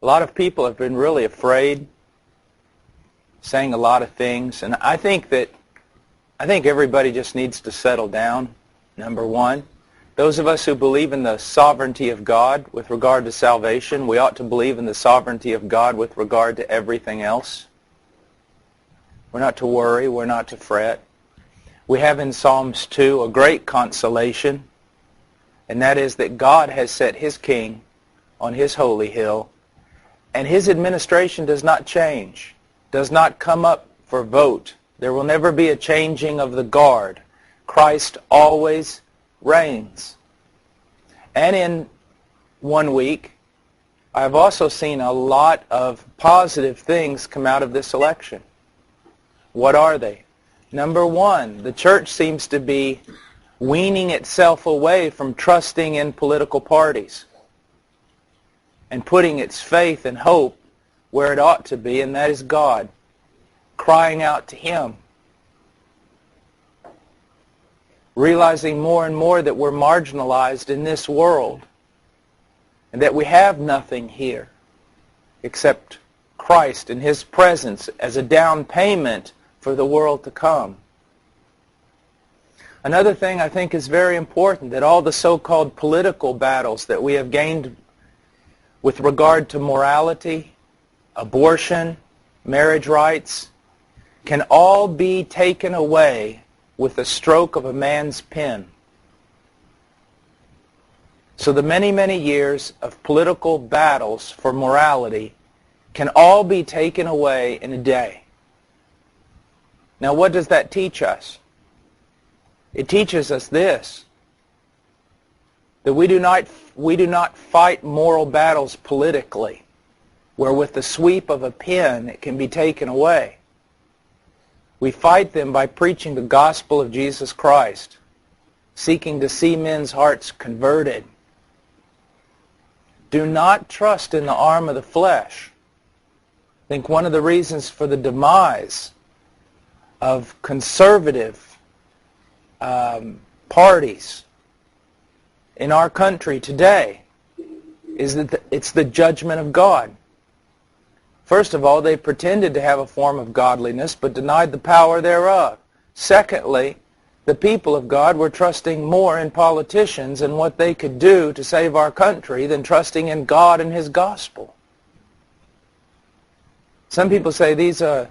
A lot of people have been really afraid, saying a lot of things, and I think everybody just needs to settle down, number one. Those of us who believe in the sovereignty of God with regard to salvation, we ought to believe in the sovereignty of God with regard to everything else. We're not to worry, we're not to fret. We have in Psalms 2 a great consolation, and that is that God has set His King on His holy hill, and His administration does not change, does not come up for vote. There will never be a changing of the guard. Christ always reigns. And in 1 week, I've also seen a lot of positive things come out of this election. What are they? Number one, the church seems to be weaning itself away from trusting in political parties and putting its faith and hope where it ought to be, and that is God, crying out to Him, realizing more and more that we're marginalized in this world and that we have nothing here except Christ and His presence as a down payment for the world to come. Another thing I think is very important, that all the so-called political battles that we have gained with regard to morality, abortion, marriage rights, can all be taken away with the stroke of a man's pen. So the many, many years of political battles for morality can all be taken away in a day. Now, what does that teach us? It teaches us this, that we do not fight moral battles politically, where with the sweep of a pen it can be taken away. We fight them by preaching the gospel of Jesus Christ, seeking to see men's hearts converted. Do not trust in the arm of the flesh. I think one of the reasons for the demise of conservative parties in our country today is that it's the judgment of God. First of all, they pretended to have a form of godliness, but denied the power thereof. Secondly, the people of God were trusting more in politicians and what they could do to save our country than trusting in God and His gospel. Some people say these are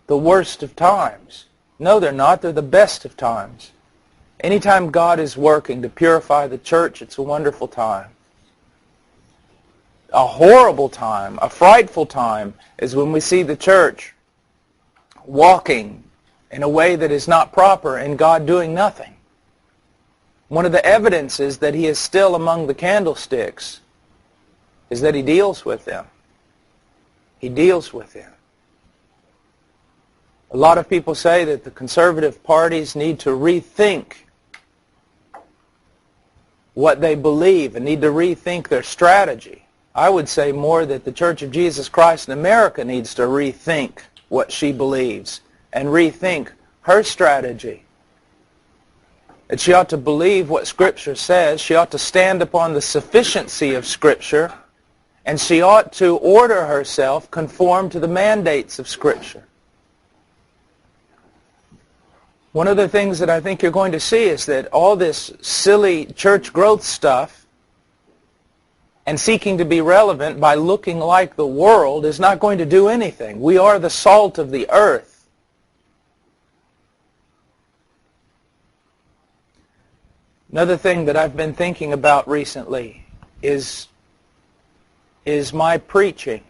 the worst of times. No, they're not. They're the best of times. Anytime God is working to purify the church, it's a wonderful time. A horrible time, a frightful time, is when we see the church walking in a way that is not proper and God doing nothing. One of the evidences that He is still among the candlesticks is that He deals with them. He deals with them. A lot of people say that the conservative parties need to rethink what they believe and need to rethink their strategy. I would say more that the Church of Jesus Christ in America needs to rethink what she believes and rethink her strategy. That she ought to believe what Scripture says, she ought to stand upon the sufficiency of Scripture, and she ought to order herself conform to the mandates of Scripture. One of the things that I think you're going to see is that all this silly church growth stuff and seeking to be relevant by looking like the world is not going to do anything. We are the salt of the earth. Another thing that I've been thinking about recently is my preaching.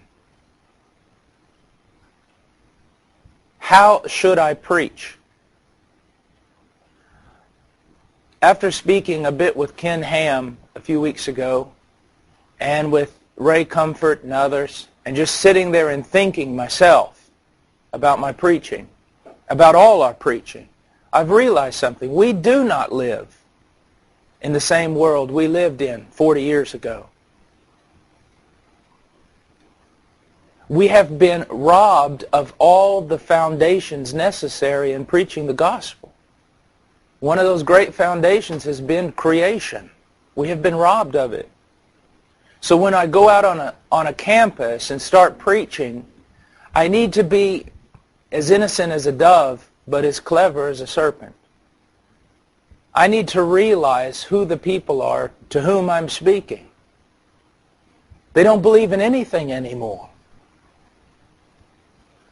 How should I preach? After speaking a bit with Ken Ham a few weeks ago, and with Ray Comfort and others, and just sitting there and thinking myself about my preaching, about all our preaching, I've realized something. We do not live in the same world we lived in 40 years ago. We have been robbed of all the foundations necessary in preaching the gospel. One of those great foundations has been creation. We have been robbed of it. So when I go out on a campus and start preaching, I need to be as innocent as a dove, but as clever as a serpent. I need to realize who the people are to whom I'm speaking. They don't believe in anything anymore.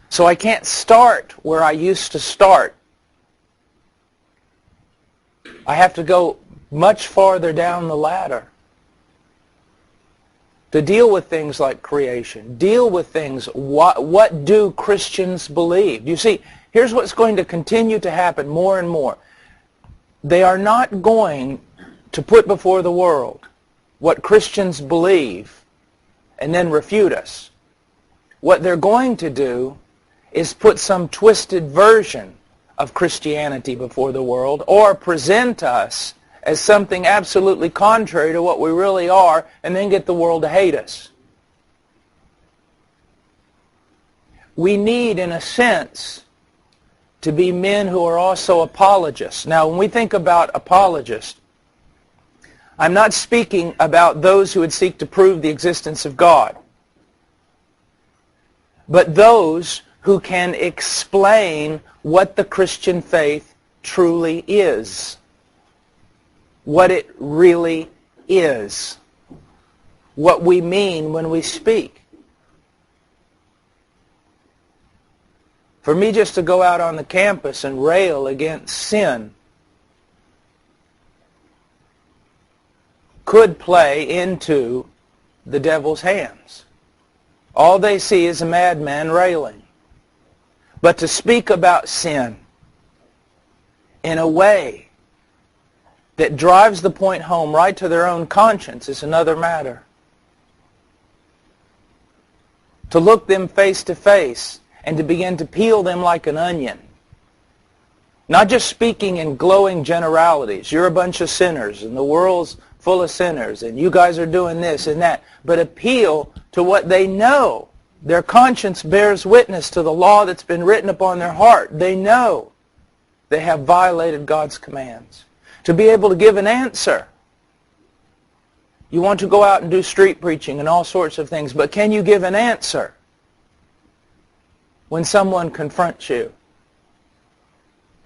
So I can't start where I used to start. I have to go much farther down the ladder to deal with things like creation, deal with things, what do Christians believe? You see, here's what's going to continue to happen more and more. They are not going to put before the world what Christians believe and then refute us. What they're going to do is put some twisted version of Christianity before the world, or present us as something absolutely contrary to what we really are, and then get the world to hate us. We need, in a sense, to be men who are also apologists. Now, when we think about apologists, I'm not speaking about those who would seek to prove the existence of God, but those who can explain what the Christian faith truly is, what it really is, what we mean when we speak. For me just to go out on the campus and rail against sin could play into the devil's hands. All they see is a madman railing. But to speak about sin in a way that drives the point home right to their own conscience is another matter. To look them face to face and to begin to peel them like an onion. Not just speaking in glowing generalities. You're a bunch of sinners and the world's full of sinners and you guys are doing this and that. But appeal to what they know. Their conscience bears witness to the law that's been written upon their heart. They know they have violated God's commands. To be able to give an answer. You want to go out and do street preaching and all sorts of things, but can you give an answer when someone confronts you?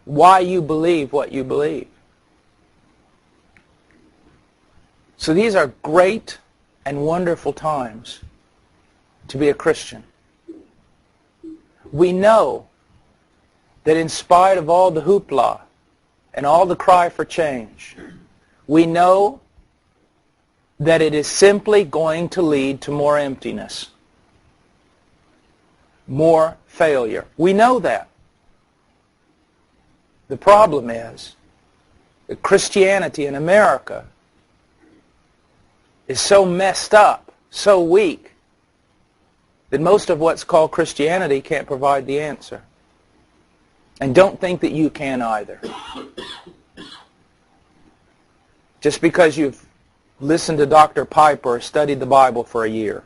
Why you believe what you believe. So these are great and wonderful times to be a Christian. We know that in spite of all the hoopla and all the cry for change, we know that it is simply going to lead to more emptiness, more failure. We know that. The problem is that Christianity in America is so messed up, so weak, that most of what's called Christianity can't provide the answer. And don't think that you can either. Just because you've listened to Dr. Piper or studied the Bible for a year.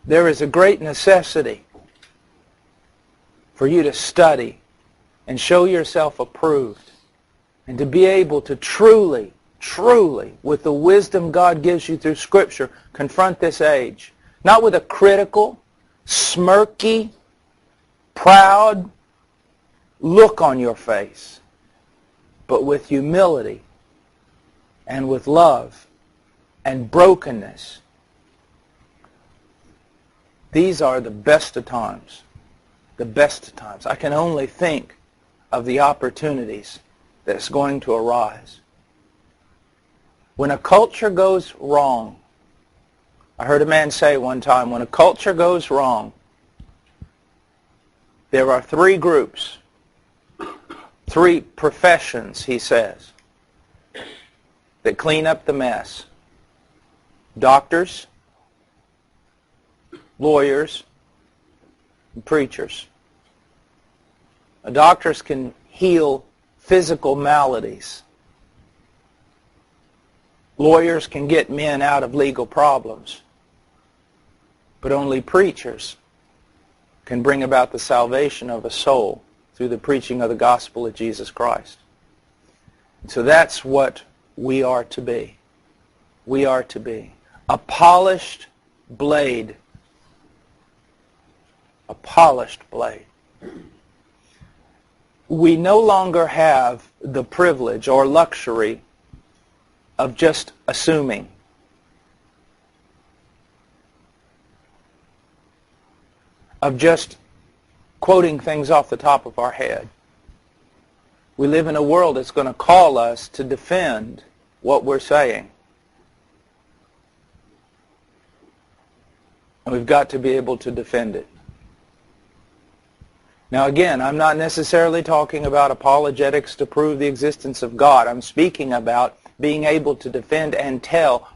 There is a great necessity for you to study and show yourself approved and to be able to truly, with the wisdom God gives you through Scripture, confront this age. Not with a critical, smirky, proud look on your face, but with humility and with love and brokenness. These are the best of times. The best of times. I can only think of the opportunities that's going to arise. When a culture goes wrong, I heard a man say one time, when a culture goes wrong, there are three groups, three professions, he says, that clean up the mess. Doctors, lawyers, and preachers. Doctors can heal physical maladies. Lawyers can get men out of legal problems. But only preachers can bring about the salvation of a soul through the preaching of the gospel of Jesus Christ. So that's what we are to be. We are to be a polished blade. A polished blade. We no longer have the privilege or luxury of just assuming. Of just quoting things off the top of our head. We live in a world that's going to call us to defend what we're saying. And we've got to be able to defend it. Now again, I'm not necessarily talking about apologetics to prove the existence of God. I'm speaking about being able to defend and tell